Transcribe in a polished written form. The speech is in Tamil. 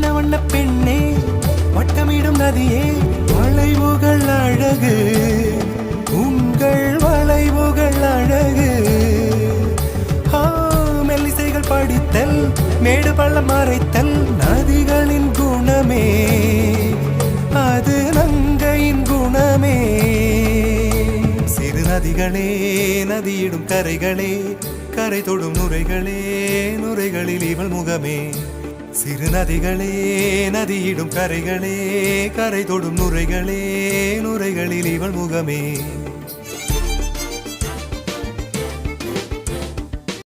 வண்ண வண்ண பெண்ணே வட்டமிடும் நதியே வளைவுகள் அழகு உங்கள் வளைவுகள் அழகு மெல்லிசைகள் படித்தல் மேடு பள்ளம் மறைத்தல் நதிகளின் குணமே அது நங்கையின் குணமே சிறு நதிகளே நதியிடும் கரைகளே கரை தொடும் நுரைகளே நுரைகளில் இவள் முகமே சிறு நதிகளே நதியிடும் கரைகளே கரை தொடும் நுரைகளே நுரைகளில் இவள் முகமே